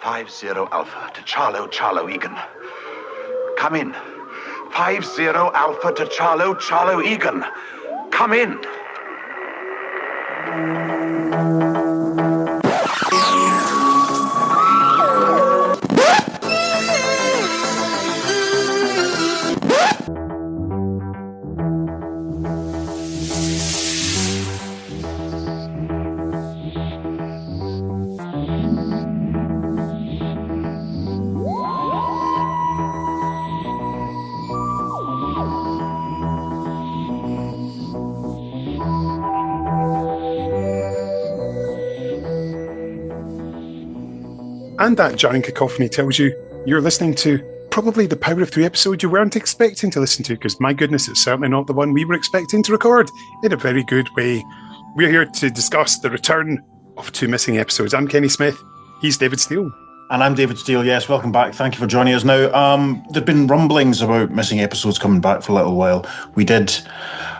50 Alpha to Charlo Egan. Come in. 50 Alpha to Charlo Egan. Come in. And that jarring cacophony tells you you're listening to probably the Power of Three episode you weren't expecting to listen to, because my goodness, it's certainly not the one we were expecting to record in a very good way. We're here to discuss the return of two missing episodes. I'm Kenny Smith. He's David Steele. And I'm David Steele. Yes, welcome back. Thank you for joining us. Now, there've been rumblings about missing episodes coming back for a little while. We did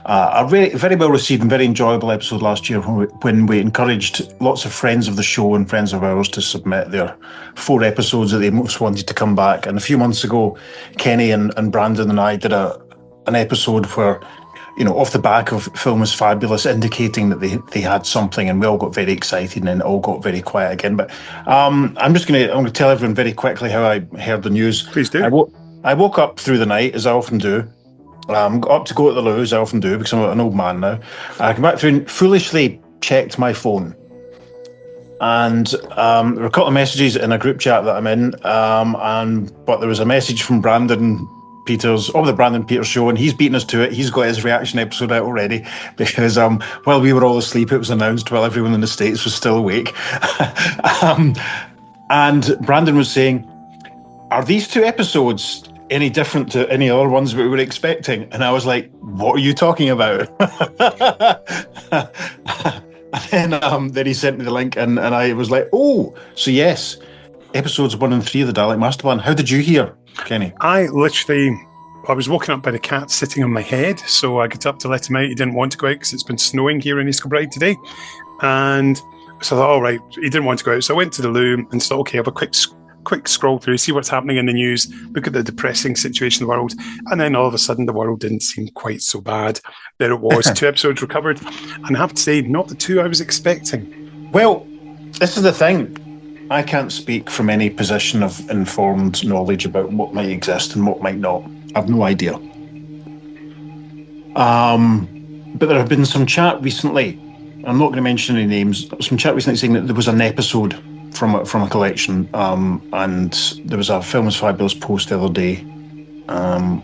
a very well received and very enjoyable episode last year when we encouraged lots of friends of the show and friends of ours to submit their 4 episodes that they most wanted to come back. And a few months ago, Kenny and Brandon and I did an episode where, off the back of Film is Fabulous, indicating that they had something, and we all got very excited, and then it all got very quiet again. But I'm going to tell everyone very quickly how I heard the news. Please do. I woke up through the night, as I often do. Got up to go to the loo, as I often do, because I'm an old man now. I came back through and foolishly checked my phone. And there were a couple of messages in a group chat that I'm in, but there was a message from Brandon Peters of the Brandon Peters Show, and he's beaten us to it. He's got his reaction episode out already, because while we were all asleep, it was announced while everyone in the States was still awake. And Brandon was saying, are these 2 episodes any different to any other ones we were expecting? And I was like, what are you talking about? And then he sent me the link, and I was like, oh, so yes, episodes 1 and 3 of the Dalek Master Plan. How did you hear, Kenny? I was woken up by the cat sitting on my head, so I got up to let him out. He didn't want to go out because it's been snowing here in East Kilbride today. And so I thought, all right, he didn't want to go out. So I went to the loo and thought, okay, I'll have a quick scroll through, see what's happening in the news, look at the depressing situation in the world. And then all of a sudden, the world didn't seem quite so bad. There it was, 2 episodes recovered. And I have to say, not the 2 I was expecting. Well, this is the thing. I can't speak from any position of informed knowledge about what might exist and what might not. I've no idea. But there have been some chat recently, I'm not going to mention any names, some chat recently saying that there was an episode from a collection, and there was a Film is Fabulous post the other day.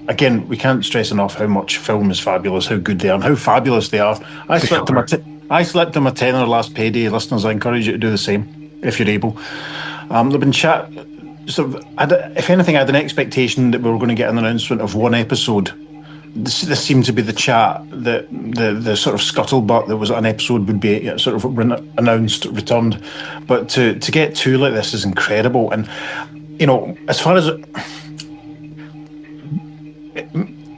Again, we can't stress enough how much Film is Fabulous, how good they are, and how fabulous they are. I slept on my tenner last payday, listeners. I encourage you to do the same if you're able. There've been chat. If anything, I had an expectation that we were going to get an announcement of 1 episode. This seemed to be the chat, that the sort of scuttlebutt that was an episode would be sort of announced, returned. But to get 2 like this is incredible. And, as far as... I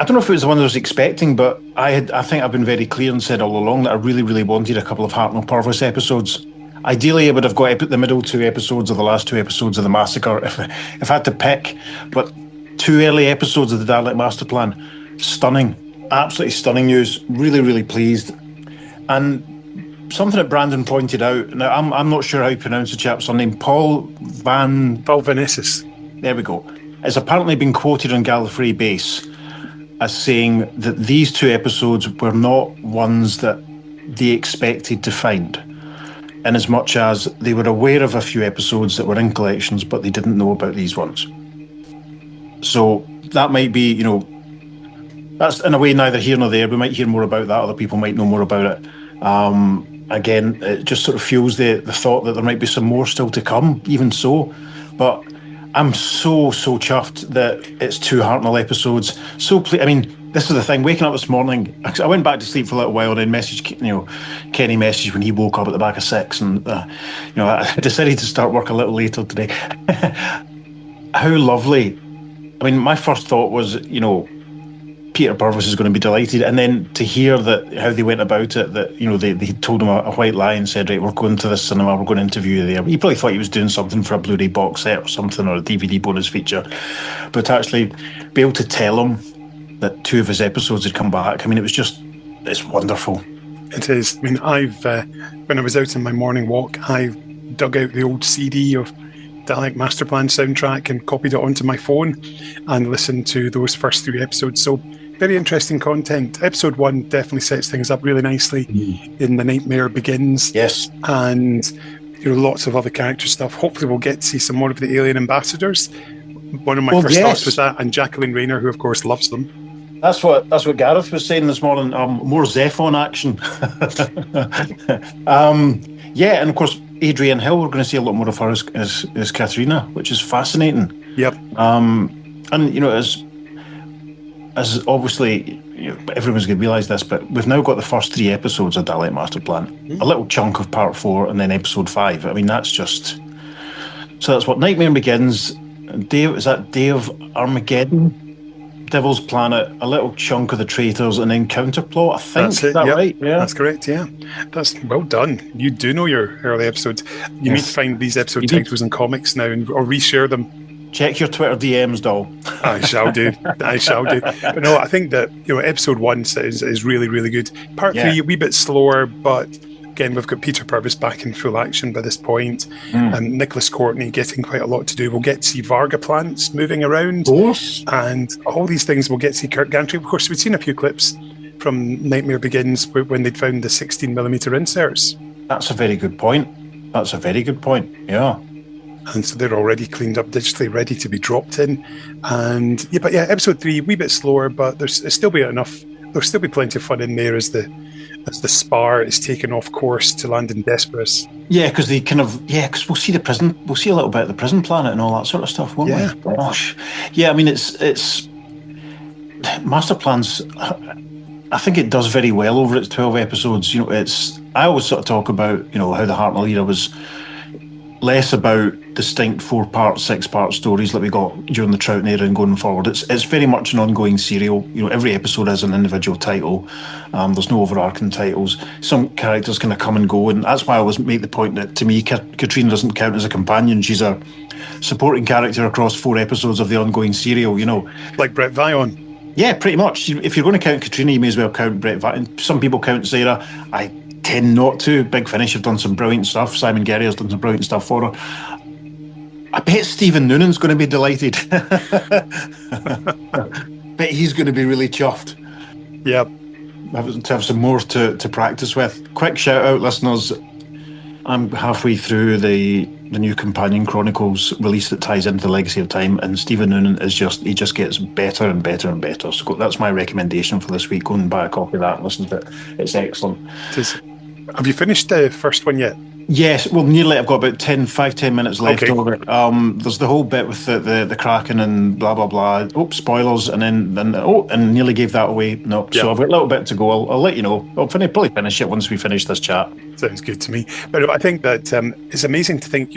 don't know if it was the one I was expecting, but I think I've been very clear and said all along that I really, really wanted a couple of Hartnell Purvis episodes. Ideally, I would have got the middle 2 episodes or the last 2 episodes of The Massacre if I had to pick. But 2 early episodes of the Dalek Master Plan, stunning, absolutely stunning news. Really, really pleased. And something that Brandon pointed out, now I'm not sure how you pronounce the chap's surname, Paul Vanessis. There we go. It's apparently been quoted on Gallifrey Base as saying that these 2 episodes were not ones that they expected to find, in as much as they were aware of a few episodes that were in collections, but they didn't know about these ones. So that might be, that's in a way neither here nor there. We might hear more about that. Other people might know more about it. Again, it just sort of fuels the thought that there might be some more still to come, even so. But I'm so chuffed that it's 2 Hartnell episodes. This is the thing. Waking up this morning, I went back to sleep for a little while and then Kenny messaged when he woke up at the back of 6, and I decided to start work a little later today. How lovely. My first thought was, Peter Purves is going to be delighted. And then to hear that how they went about it, that, you know, they told him a white lie and said, right, we're going to the cinema, we're going to interview you there. He probably thought he was doing something for a Blu-ray box set or something, or a DVD bonus feature. But to actually be able to tell him that 2 of his episodes had come back, I mean, it's wonderful. It is. I mean, I've when I was out on my morning walk, I dug out the old CD of Dalek Master Plan soundtrack and copied it onto my phone and listened to those first 3 episodes. So very interesting content. Episode 1 definitely sets things up really nicely in The Nightmare Begins. Yes. And lots of other character stuff. Hopefully we'll get to see some more of the alien ambassadors. One of my first thoughts was that, and Jacqueline Rayner, who of course loves them. That's what Gareth was saying this morning. More Zephon action. Yeah, and of course Adrienne Hill, we're going to see a lot more of her as Katharina, which is fascinating. Yep. And as obviously, everyone's going to realise this, but we've now got the first 3 episodes of Dalek Master Plan, a little chunk of part 4, and then episode 5. I mean, that's just... So that's what Nightmare Begins. Day of Armageddon? Devil's Planet, a little chunk of the Traitors, and then Counterplot, I think. That's it, is that right? Yeah. That's correct, yeah. That's well done. You do know your early episodes. You need to find these episode titles in comics now or reshare them. Check your Twitter DMs, doll. I shall do. But no, I think that episode 1 is really, really good. Part 3, a wee bit slower, but again, we've got Peter Purves back in full action by this point, and Nicholas Courtney getting quite a lot to do. We'll get to see Varga plants moving around, and all these things. We'll get to see Kirk Gantry. Of course, we've seen a few clips from Nightmare Begins when they'd found the 16mm inserts. That's a very good point. Yeah. And so they're already cleaned up digitally, ready to be dropped in. And episode 3, a wee bit slower, but there's still be enough. There'll still be plenty of fun in there as the spar is taken off course to land in Desperis. Yeah, because because we'll see the prison. We'll see a little bit of the prison planet and all that sort of stuff, won't we? Gosh. Yeah, I mean, it's Master Plan's. I think it does very well over its 12 episodes. I always sort of talk about how the Hartnell era was less about distinct 4-part, 6-part stories that we got during the Troughton era and going forward. It's very much an ongoing serial. Every episode has an individual title. There's no overarching titles. Some characters kind of come and go, and that's why I always make the point that to me, Katrina doesn't count as a companion. She's a supporting character across 4 episodes of the ongoing serial. Like Brett Vion. Yeah, pretty much. If you're going to count Katrina, you may as well count Brett Vion. Some people count Sarah. I tend not to. Big Finish have done some brilliant stuff. Simon Guerrier's done some brilliant stuff for her. I bet Stephen Noonan's going to be delighted. Bet he's going to be really chuffed. Yep. To have some more to practice with. Quick shout out, listeners. I'm halfway through the new Companion Chronicles release that ties into the Legacy of Time, and Stephen Noonan he just gets better and better and better. So that's my recommendation for this week. Go and buy a copy of that and listen to it. It's excellent. Have you finished the first one yet? Yes, well, nearly. I've got about 5-10 minutes left over. There's the whole bit with the Kraken and blah blah blah. Oh, spoilers! And nearly gave that away. No, so I've got a little bit to go. I'll let you know. I'll probably finish it once we finish this chat. Sounds good to me. But I think that it's amazing to think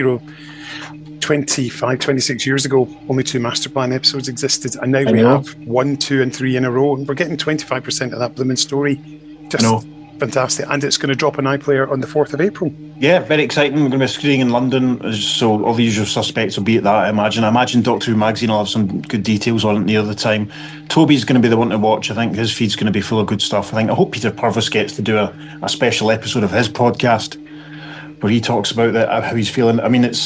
25, 26 years ago, only 2 Master Plan episodes existed, and now we have 1, 2, and 3 in a row, and we're getting 25% of that blooming story. Just fantastic, and it's going to drop on iPlayer on the 4th of April. Yeah, very exciting. We're going to be screening in London, so all the usual suspects will be at that, I imagine. I imagine Doctor Who Magazine will have some good details on it near the time. Toby's going to be the one to watch. I think his feed's going to be full of good stuff. I hope Peter Purves gets to do a special episode of his podcast where he talks about how he's feeling. I mean, it's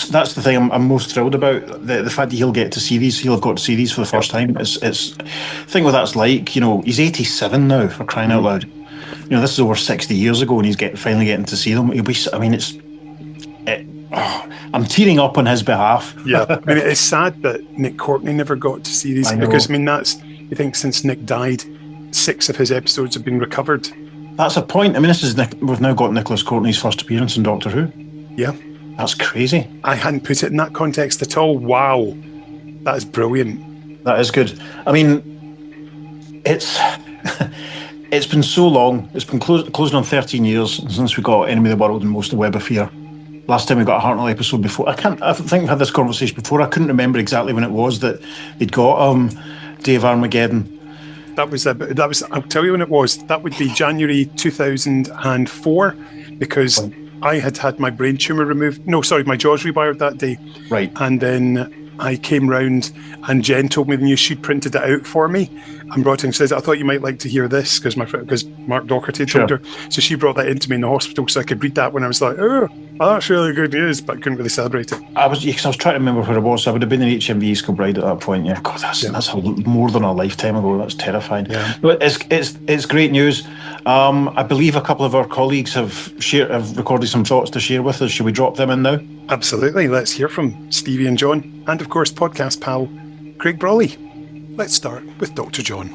that's the thing I'm most thrilled about, the fact that he'll get to see these. He'll have got to see these for the first time. It's thing with that's like, he's 87 now, for crying out loud. This is over 60 years ago, and he's finally getting to see them. I'm tearing up on his behalf. Yeah, it's sad that Nick Courtney never got to see these, because you think since Nick died, 6 of his episodes have been recovered. That's a point. We've now got Nicholas Courtney's first appearance in Doctor Who. Yeah. That's crazy. I hadn't put it in that context at all. Wow. That is brilliant. That is good. It's been so long. It's been closing on 13 years since we got Enemy of the World and Most of the Web of Fear. Last time we got a Hartnell episode before. I think we've had this conversation before. I couldn't remember exactly when it was that they'd got Day of Armageddon. That was. I'll tell you when it was. That would be January 2004, because I had my brain tumor removed. No, sorry, my jaw's rewired that day. Right. And then I came round, and Jen told me the news. She printed it out for me and brought it and says, "I thought you might like to hear this," because Mark Docherty told her. So she brought that into me in the hospital, so I could read that when I was like, "Oh, that's really good news," but I couldn't really celebrate it. I was trying to remember where I was. I would have been in HMV Scilbride at that point. Yeah, God, that's more than a lifetime ago. That's terrifying. Yeah. But it's great news. I believe a couple of our colleagues have recorded some thoughts to share with us. Should we drop them in now? Absolutely. Let's hear from Stevie and John, and of course podcast pal Craig Brawley. Let's start with Dr. John.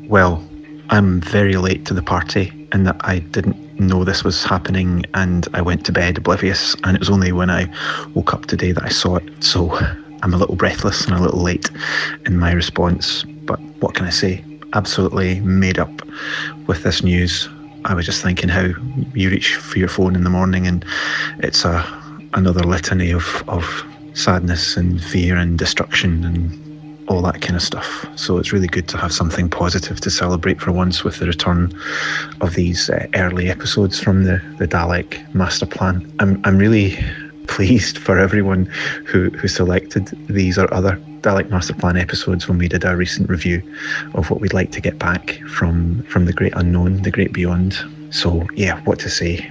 Well, I'm very late to the party in that I didn't know this was happening, and I went to bed oblivious, and it was only when I woke up today that I saw it. So I'm a little breathless and a little late in my response, but what can I say? Absolutely made up with this news. I was just thinking how you reach for your phone in the morning and it's another litany of sadness and fear and destruction and all that kind of stuff. So it's really good to have something positive to celebrate for once with the return of these early episodes from the Dalek Master Plan. I'm really pleased for everyone who selected these or other Dalek Master Plan episodes when we did our recent review of what we'd like to get back from the great unknown, the great beyond. So yeah, what to say?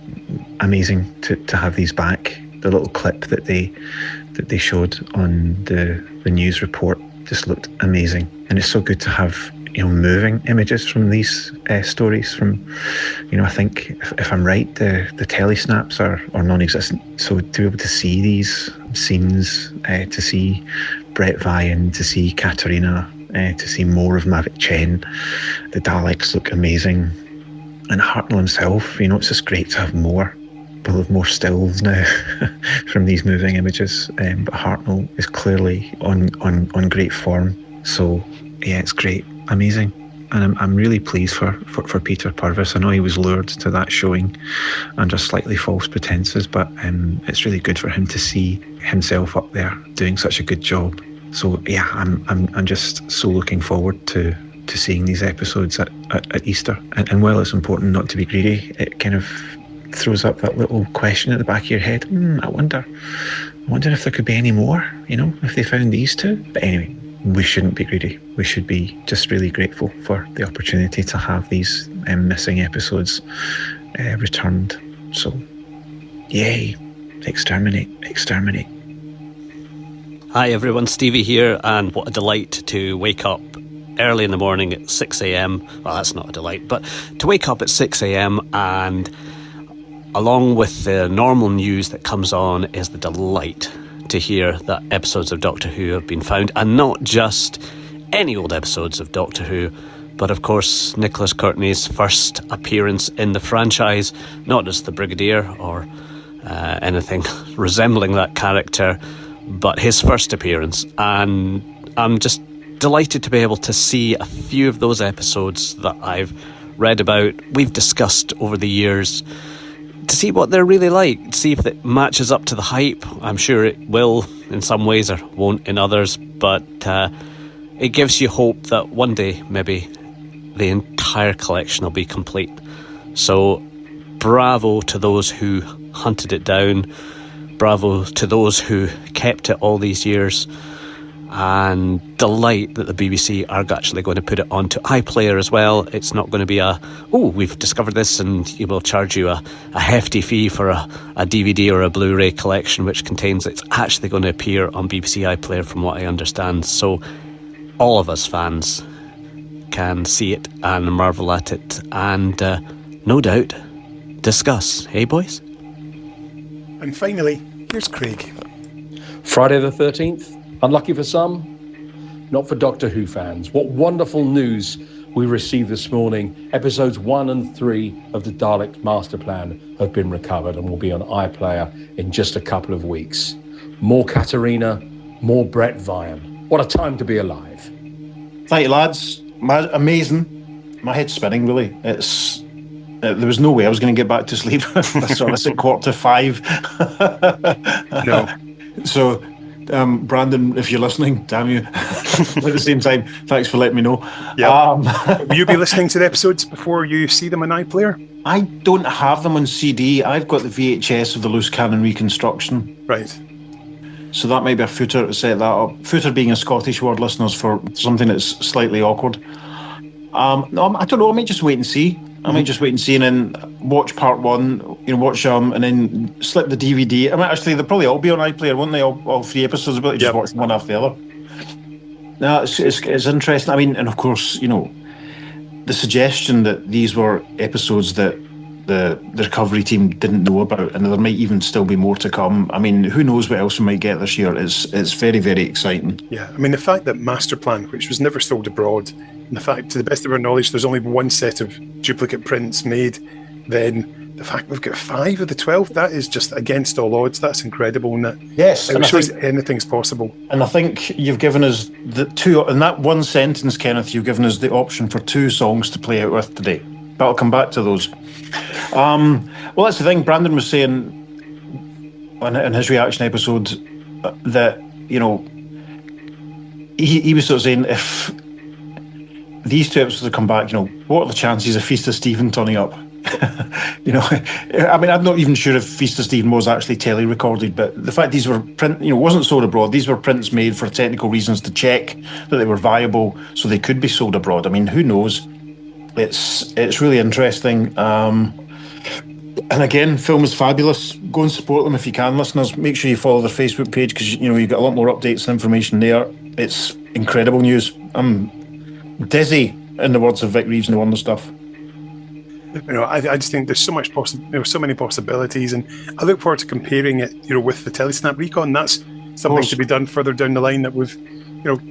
Amazing to have these back. The little clip that they showed on the news report just looked amazing, and it's so good to have moving images from these stories. From I think if I'm right, the telesnaps are non-existent. So to be able to see these scenes, to see Brett Vian, to see Katarina, to see more of Mavic Chen, the Daleks look amazing, and Hartnell himself. It's just great to have more. We'll have more stills now from these moving images, but Hartnell is clearly on great form. So yeah, it's great, amazing, and I'm really pleased for Peter Purves. I know he was lured to that showing under slightly false pretenses, but it's really good for him to see himself up there doing such a good job. So yeah, I'm just so looking forward to seeing these episodes at Easter. And while it's important not to be greedy, it kind of throws up that little question at the back of your head. I wonder if there could be any more, if they found these two. But anyway, we shouldn't be greedy. We should be just really grateful for the opportunity to have these missing episodes returned. So, yay, exterminate. Hi everyone, Stevie here, and what a delight to wake up early in the morning at 6 a.m. Well, that's not a delight, but to wake up at 6 a.m. and along with the normal news that comes on is the delight to hear that episodes of Doctor Who have been found, and not just any old episodes of Doctor Who, but of course Nicholas Courtney's first appearance in the franchise, not as the Brigadier or anything resembling that character, but his first appearance. And I'm just delighted to be able to see a few of those episodes that I've read about, we've discussed over the years, to see what they're really like, see if it matches up to the hype. I'm sure it will in some ways, or won't in others, but it gives you hope that one day maybe the entire collection will be complete. So bravo to those who hunted it down, bravo to those who kept it all these years, and delight that the BBC are actually going to put it onto iPlayer as well. It's not going to be we've discovered this and you will charge you a hefty fee for a DVD or a Blu-ray collection which contains it. It's actually going to appear on BBC iPlayer from what I understand. So all of us fans can see it and marvel at it and no doubt discuss. Hey boys? And finally, here's Craig. Friday the 13th. Unlucky for some, not for Doctor Who fans. What wonderful news we received this morning. Episodes 1 and 3 of the Daleks Master Plan have been recovered and will be on iPlayer in just a couple of weeks. More Katarina, more Brett Vian. What a time to be alive. Thank you, lads. Amazing. My head's spinning, really. It's there was no way I was going to get back to sleep. I saw this at 4:45. No. So Brandon, if you're listening, damn you. At the same time, thanks for letting me know. Yeah. Will you be listening to the episodes before you see them on iPlayer? I don't have them on CD. I've got the VHS of the Loose Cannon reconstruction. Right. So that might be a footer to set that up. Footer being a Scottish word, listeners, for something that's slightly awkward. No, I don't know. I might just wait and see. And then watch part one, watch and then slip the DVD. I mean, actually, they'll probably all be on iPlayer, won't they? All 3 episodes, but just watch them one after the other. No, it's interesting. I mean, and of course, the suggestion that these were episodes that the recovery team didn't know about, and there might even still be more to come. I mean, who knows what else we might get this year? It's very, very exciting. Yeah, I mean, the fact that Master Plan, which was never sold abroad, and the fact, to the best of our knowledge, there's only one set of duplicate prints made, then the fact we've got 5 of the 12, that is just against all odds. That's incredible, isn't it? Yes. It shows anything's possible. And I think you've given us the 2, in that one sentence, Kenneth, you've given us the option for 2 songs to play out with today. But I'll come back to those. Well, that's the thing. Brandon was saying in his reaction episode that, he was sort of saying, if these 2 episodes come back, what are the chances of Feast of Stephen turning up? I mean, I'm not even sure if Feast of Stephen was actually tele-recorded, but the fact these were wasn't sold abroad. These were prints made for technical reasons to check that they were viable, so they could be sold abroad. I mean, who knows? It's really interesting. And again, film is fabulous. Go and support them if you can, listeners. Make sure you follow their Facebook page because you get a lot more updates and information there. It's incredible news. I'm dizzy, in the words of Vic Reeves and the Wonder Stuff. I just think there's so much so many possibilities, and I look forward to comparing it, with the Telesnap Recon. That's something to be done further down the line that we'll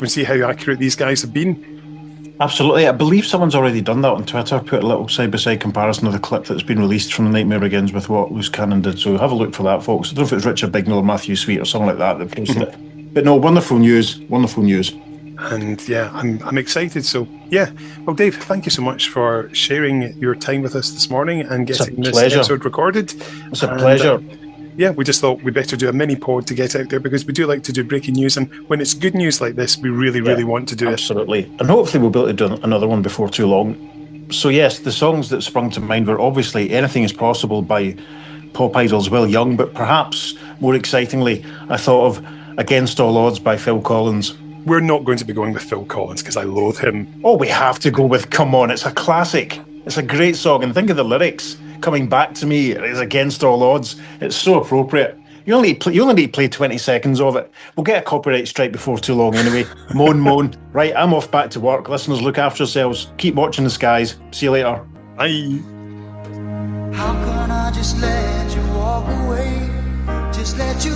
see how accurate these guys have been. Absolutely. I believe someone's already done that on Twitter, put a little side-by-side comparison of the clip that's been released from The Nightmare Begins with what Loose Cannon did. So have a look for that, folks. I don't know if it's Richard Bignell or Matthew Sweet or something like that posted it. But no, wonderful news. Wonderful news. And yeah, I'm excited. So yeah, well, Dave, thank you so much for sharing your time with us this morning and getting this episode recorded. It's a pleasure. Yeah, we just thought we better do a mini pod to get out there because we do like to do breaking news, and when it's good news like this, we really want to do absolutely. And hopefully we'll be able to do another one before too long. So yes, the songs that sprung to mind were obviously Anything Is Possible by pop idols Will Young, but perhaps more excitingly, I thought of Against All Odds by Phil Collins. We're not going to be going with Phil Collins because I loathe him. Oh, we have to go with Come On. It's a classic. It's a great song, and think of the lyrics. Coming back to me is Against All Odds. It's so appropriate. You only need to play 20 seconds of it. We'll get a copyright strike before too long anyway. Moan. Right, I'm off back to work. Listeners, look after yourselves. Keep watching the skies. See you later. Bye. How can I just let you walk away? Just let you